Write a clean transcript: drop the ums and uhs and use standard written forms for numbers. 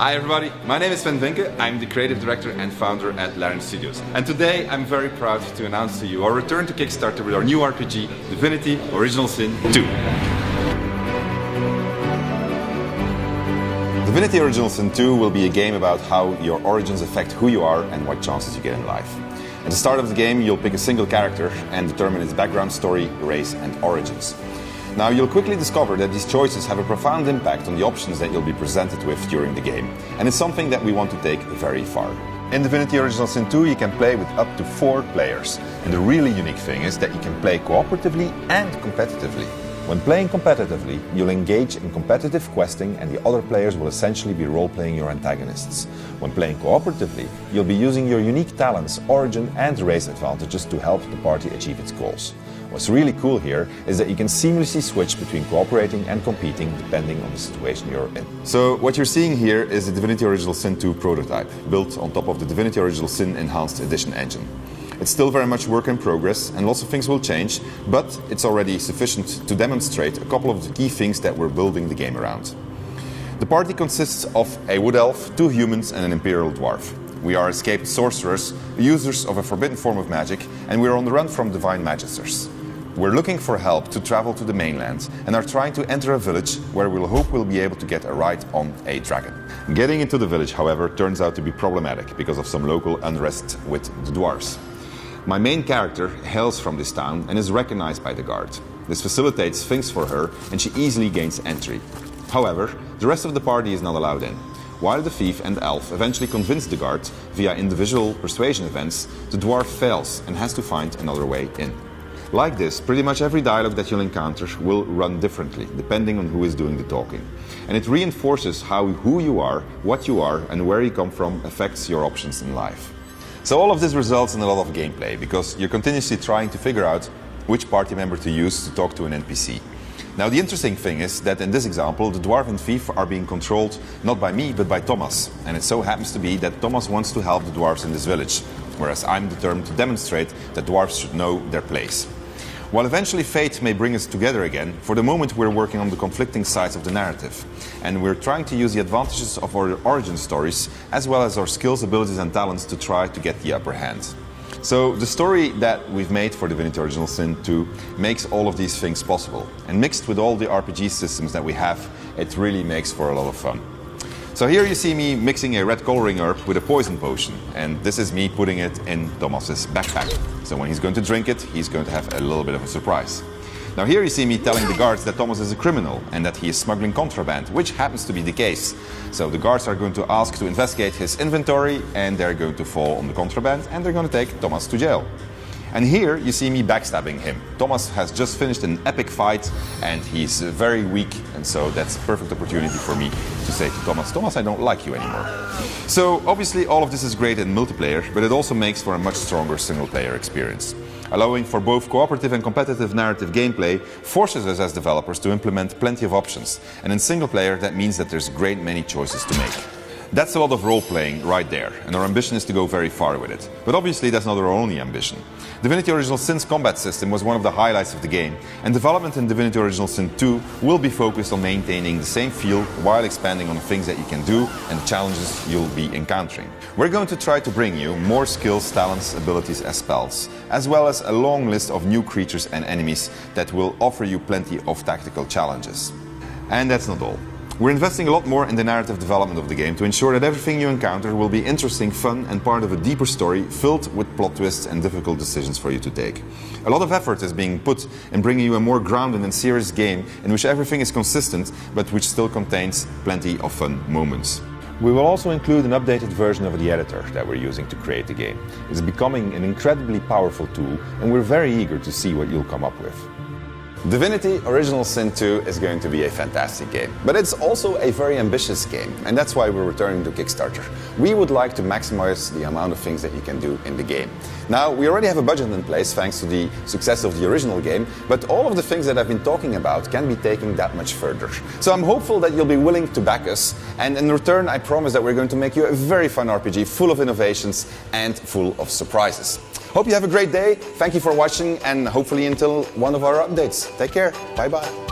Hi everybody, my name is Sven Vinke. I'm the creative director and founder at Larian Studios. And today I'm very proud to announce to you our return to Kickstarter with our new RPG, Divinity Original Sin 2. Divinity Original Sin 2 will be a game about how your origins affect who you are and what chances you get in life. At the start of the game, you'll pick a single character and determine its background, story, race and origins. Now, you'll quickly discover that these choices have a profound impact on the options that you'll be presented with during the game, and it's something that we want to take very far. In Divinity Original Sin 2, you can play with up to 4 players, and the really unique thing is that you can play cooperatively and competitively. When playing competitively, you'll engage in competitive questing and the other players will essentially be role-playing your antagonists. When playing cooperatively, you'll be using your unique talents, origin and race advantages to help the party achieve its goals. What's really cool here is that you can seamlessly switch between cooperating and competing depending on the situation you're in. So what you're seeing here is the Divinity Original Sin 2 prototype, built on top of the Divinity Original Sin Enhanced Edition engine. It's still very much work in progress and lots of things will change, but it's already sufficient to demonstrate a couple of the key things that we're building the game around. The party consists of a wood elf, 2 humans and an imperial dwarf. We are escaped sorcerers, users of a forbidden form of magic, and we're on the run from divine magisters. We're looking for help to travel to the mainland and are trying to enter a village where we'll hope we'll be able to get a ride on a dragon. Getting into the village, however, turns out to be problematic because of some local unrest with the dwarves. My main character hails from this town and is recognized by the guard. This facilitates things for her and she easily gains entry. However, the rest of the party is not allowed in. While the thief and elf eventually convince the guard via individual persuasion events, the dwarf fails and has to find another way in. Like this, pretty much every dialogue that you'll encounter will run differently, depending on who is doing the talking. And it reinforces how who you are, what you are, and where you come from affects your options in life. So all of this results in a lot of gameplay, because you're continuously trying to figure out which party member to use to talk to an NPC. Now the interesting thing is that in this example, the dwarf and thief are being controlled not by me, but by Thomas. And it so happens to be that Thomas wants to help the dwarves in this village, whereas I'm determined to demonstrate that dwarves should know their place. While eventually fate may bring us together again, for the moment we're working on the conflicting sides of the narrative. And we're trying to use the advantages of our origin stories, as well as our skills, abilities and talents to try to get the upper hand. So the story that we've made for Divinity Original Sin 2 makes all of these things possible. And mixed with all the RPG systems that we have, it really makes for a lot of fun. So here you see me mixing a red coloring herb with a poison potion, and this is me putting it in Thomas's backpack. So when he's going to drink it, he's going to have a little bit of a surprise. Now here you see me telling the guards that Thomas is a criminal and that he is smuggling contraband, which happens to be the case. So the guards are going to ask to investigate his inventory and they're going to fall on the contraband and they're going to take Thomas to jail. And here you see me backstabbing him. Thomas has just finished an epic fight and he's very weak, and so that's a perfect opportunity for me to say to Thomas, Thomas, I don't like you anymore. So obviously all of this is great in multiplayer, but it also makes for a much stronger single player experience. Allowing for both cooperative and competitive narrative gameplay forces us as developers to implement plenty of options, and in single player that means that there's a great many choices to make. That's a lot of role-playing right there, and our ambition is to go very far with it. But obviously that's not our only ambition. Divinity Original Sin's combat system was one of the highlights of the game, and development in Divinity Original Sin 2 will be focused on maintaining the same feel while expanding on the things that you can do and the challenges you'll be encountering. We're going to try to bring you more skills, talents, abilities as spells, as well as a long list of new creatures and enemies that will offer you plenty of tactical challenges. And that's not all. We're investing a lot more in the narrative development of the game to ensure that everything you encounter will be interesting, fun and part of a deeper story filled with plot twists and difficult decisions for you to take. A lot of effort is being put in bringing you a more grounded and serious game in which everything is consistent but which still contains plenty of fun moments. We will also include an updated version of the editor that we're using to create the game. It's becoming an incredibly powerful tool and we're very eager to see what you'll come up with. Divinity Original Sin 2 is going to be a fantastic game, but it's also a very ambitious game, and that's why we're returning to Kickstarter. We would like to maximize the amount of things that you can do in the game. Now, we already have a budget in place thanks to the success of the original game, but all of the things that I've been talking about can be taken that much further. So I'm hopeful that you'll be willing to back us, and in return I promise that we're going to make you a very fun RPG full of innovations and full of surprises. Hope you have a great day. Thank you for watching, and hopefully until one of our updates. Take care. Bye-bye.